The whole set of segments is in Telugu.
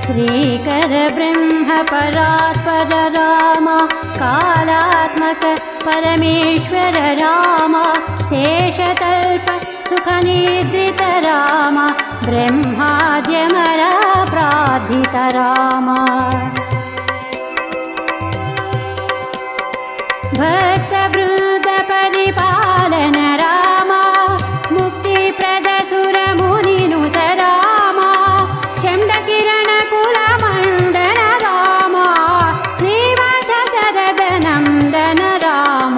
श्रीकर ब्रह्म परात्पर राम कालात्मक परमेश्वर राम शेषतल्प सुखनिद्रित राम ब्रह्माद्यमर प्रार्थित राम भक्तवृन्द परिपालन राम मुक्तिप्रद सुरमुनिनुत राम चण्डकिरण कुलमण्डन राम श्रीवत्सरदनन्दन राम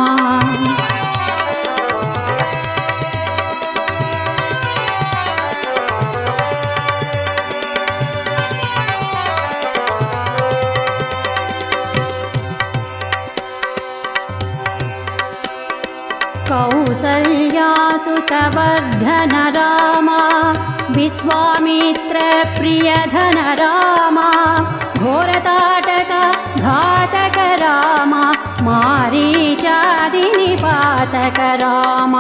कौसल्यासुतवर्धन राम विश्वामित्र प्रियधन राम घोरताटक घातक राम मारीचादिनिपातक राम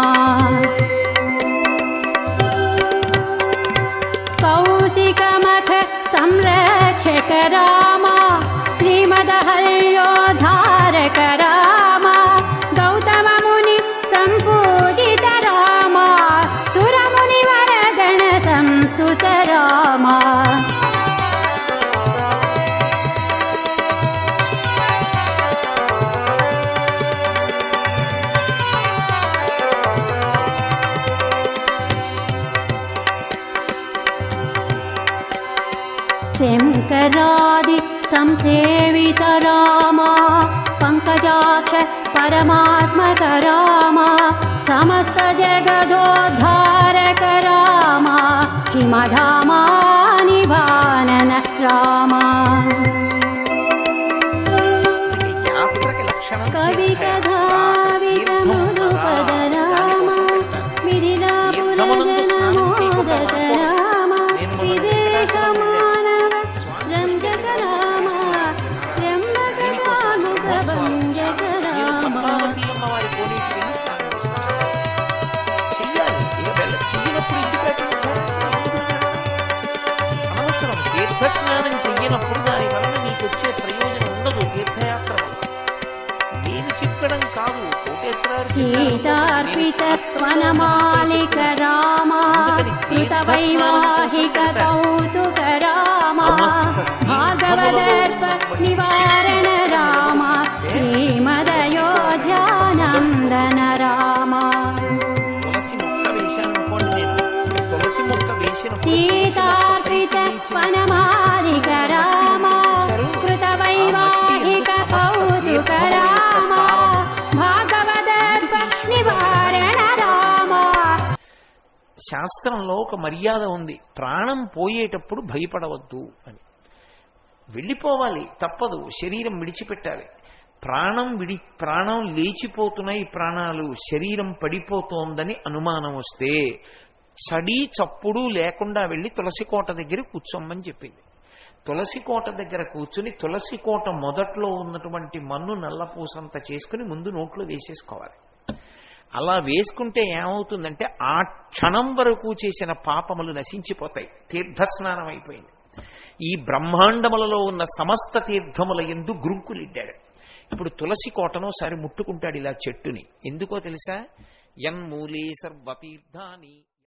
कौशिकमख संरक्षक राम श्रीमदहल्योद्धारक राम गौतम मुनि संपूजित राम सुरमुनिवर गण संसुत राम शंकरादि संसेवित राम पंकजाक्ष परमात्मक राम समस्त जगदोद्धारक राम किमधामानिभानन राम कवि कधावित मधुपद राम मिथिलापुरजन मोदक राम विदेश मानव रंजक राम त्र्यंबक कामुक भंजक राम తీర్థస్నానం చెయ్యనప్పుడు దాని వలన నీకు వచ్చే ప్రయోజనం ఉండదు. తీర్థయాత్ర నేను చెప్పడం కాదు, సీతార్పిత స్వనమాలిక రామ కృత వైవాహిక కౌతుక రామ భాగవదర్ప నివారణ రామ శ్రీమదయోధ్యానందన రామ తులసి మొక్క వేశాను అనుకోండి, నేను తులసి మొక్క వేసిన సీతార్పిత స్వనమాలిక రామ కృత వైవాహిక కౌతుక రామ భాగవదర్ప నివారణ రామ. శాస్త్రంలో ఒక మర్యాద ఉంది, ప్రాణం పోయేటప్పుడు భయపడవద్దు అని. వెళ్ళిపోవాలి, తప్పదు, శరీరం విడిచిపెట్టాలి. ప్రాణం లేచిపోతున్నాయి, ప్రాణాలు శరీరం పడిపోతోందని అనుమానం వస్తే చడి చప్పుడు లేకుండా వెళ్ళి తులసికోట దగ్గర కూర్చోమని చెప్పింది. తులసికోట దగ్గర కూర్చుని తులసికోట మొదట్లో ఉన్నటువంటి మన్ను నల్లపూసంత చేసుకుని ముందు నోట్లో వేసేసుకోవాలి. అలా వేసుకుంటే ఏమవుతుందంటే ఆ క్షణం వరకు చేసిన పాపములు నశించిపోతాయి. తీర్థస్నానం అయిపోయింది. ఈ బ్రహ్మాండములలో ఉన్న సమస్త తీర్థముల యందు గురుంకులిడ్డాడు. ఇప్పుడు తులసి కోటను ఒకసారి ముట్టుకుంటాడు ఇలా చెట్టుని. ఎందుకో తెలుసా? యన్మూలే సర్వతీర్థాని